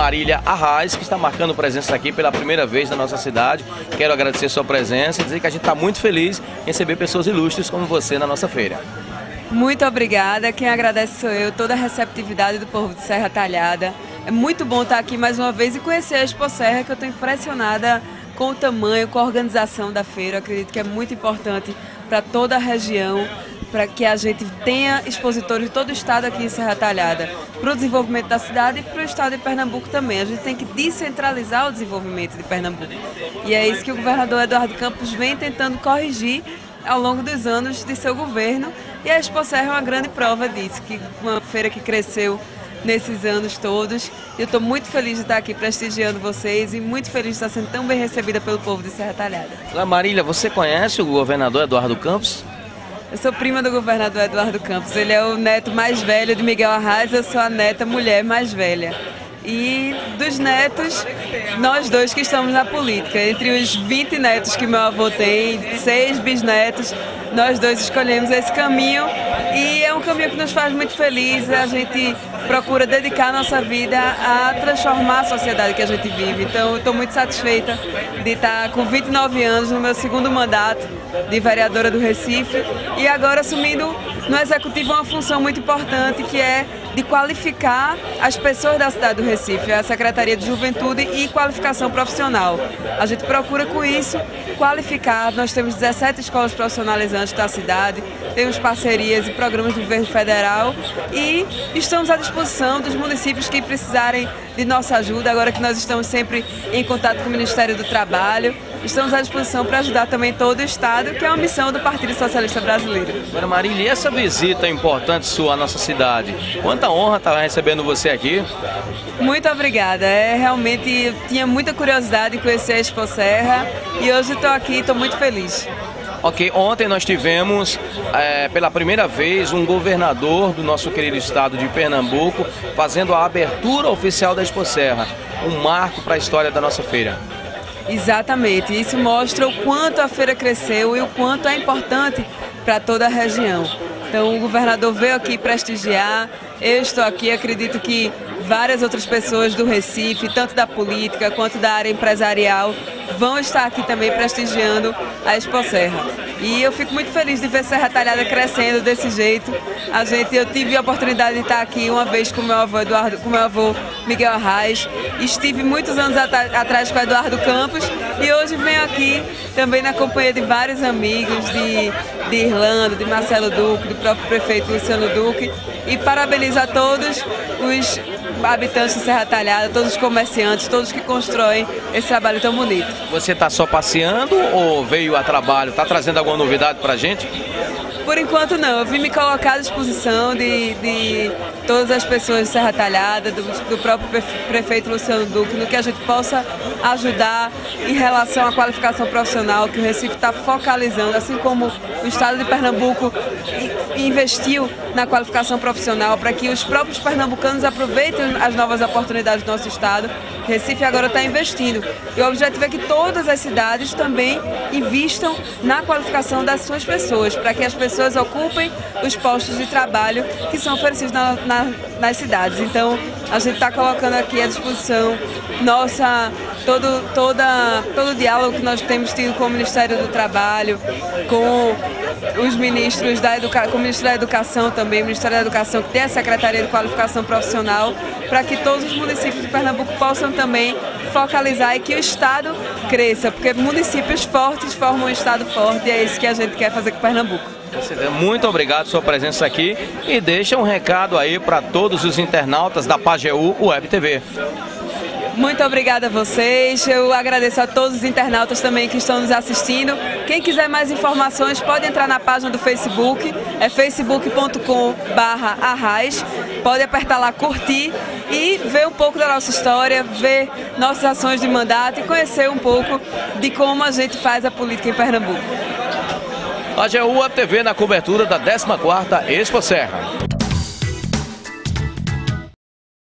Marília Arraes, que está marcando presença aqui pela primeira vez na nossa cidade. Quero agradecer sua presença e dizer que a gente está muito feliz em receber pessoas ilustres como você na nossa feira. Muito obrigada, quem agradece sou eu, toda a receptividade do povo de Serra Talhada. É muito bom estar aqui mais uma vez e conhecer a Expo Serra, que eu estou impressionada com o tamanho, com a organização da feira. Eu acredito que é muito importante para toda a região, para que a gente tenha expositores de todo o estado aqui em Serra Talhada, para o desenvolvimento da cidade e para o estado de Pernambuco também. A gente tem que descentralizar o desenvolvimento de Pernambuco. E é isso que o governador Eduardo Campos vem tentando corrigir ao longo dos anos de seu governo. E a Expo Serra é uma grande prova disso, que uma feira que cresceu nesses anos todos. Eu estou muito feliz de estar aqui prestigiando vocês e muito feliz de estar sendo tão bem recebida pelo povo de Serra Talhada. Marília, você conhece o governador Eduardo Campos? Eu sou prima do governador Eduardo Campos. Ele é o neto mais velho de Miguel Arraes, eu sou a neta mulher mais velha. E dos netos, nós dois que estamos na política. Entre os 20 netos que meu avô tem, 6 bisnetos, nós dois escolhemos esse caminho e é um caminho que nos faz muito felizes. A gente procura dedicar a nossa vida a transformar a sociedade que a gente vive. Então eu estou muito satisfeita de estar com 29 anos no meu segundo mandato de vereadora do Recife e agora assumindo no Executivo uma função muito importante, que é de qualificar as pessoas da cidade do Recife, a Secretaria de Juventude e Qualificação Profissional. A gente procura com isso qualificar. Nós temos 17 escolas profissionalizantes da cidade, temos parcerias e programas do governo federal e estamos à disposição dos municípios que precisarem de nossa ajuda, agora que nós estamos sempre em contato com o Ministério do Trabalho. Estamos à disposição para ajudar também todo o Estado, que é uma missão do Partido Socialista Brasileiro. Agora, Marília, e essa visita importante sua à nossa cidade? Quanta honra estar recebendo você aqui. Muito obrigada. Realmente eu tinha muita curiosidade de conhecer a Expo Serra e hoje estou aqui e estou muito feliz. Ok, ontem nós tivemos pela primeira vez um governador do nosso querido estado de Pernambuco fazendo a abertura oficial da Expo Serra, um marco para a história da nossa feira. Exatamente, isso mostra o quanto a feira cresceu e o quanto é importante para toda a região. Então o governador veio aqui prestigiar, eu estou aqui, acredito que várias outras pessoas do Recife, tanto da política quanto da área empresarial, vão estar aqui também prestigiando a Expo Serra. E eu fico muito feliz de ver Serra Talhada crescendo desse jeito. Eu tive a oportunidade de estar aqui uma vez com meu avô Miguel Arraes. Estive muitos anos atrás com o Eduardo Campos e hoje venho aqui também na companhia de vários amigos, de Irlanda, de Marcelo Duque, do próprio prefeito Luciano Duque. E parabenizo a todos os habitantes de Serra Talhada, todos os comerciantes, todos que constroem esse trabalho tão bonito. Você está só passeando ou veio a trabalho? Está trazendo alguma novidade para a gente? Por enquanto não, eu vim me colocar à disposição de todas as pessoas de Serra Talhada, do próprio prefeito Luciano Duque, no que a gente possa ajudar em relação à qualificação profissional, que o Recife está focalizando, assim como o estado de Pernambuco investiu na qualificação profissional para que os próprios pernambucanos aproveitem as novas oportunidades do nosso estado. O Recife agora está investindo e o objetivo é que todas as cidades também invistam na qualificação das suas pessoas, para que as pessoas ocupem os postos de trabalho que são oferecidos nas cidades. Então, a gente está colocando aqui à disposição todo o diálogo que nós temos tido com o Ministério do Trabalho, com os ministros com o Ministro da Educação também, o Ministério da Educação, que tem a Secretaria de Qualificação Profissional, para que todos os municípios de Pernambuco possam também focalizar e que o Estado cresça, porque municípios fortes formam um Estado forte e é isso que a gente quer fazer com Pernambuco. Muito obrigado pela sua presença aqui e deixa um recado aí para todos os internautas da Pajeú Web TV. Muito obrigada a vocês, eu agradeço a todos os internautas também que estão nos assistindo. Quem quiser mais informações pode entrar na página do Facebook, é facebook.com/Arraes, pode apertar lá curtir e ver um pouco da nossa história, ver nossas ações de mandato e conhecer um pouco de como a gente faz a política em Pernambuco. Pajeú Web TV na cobertura da 14ª Expo Serra.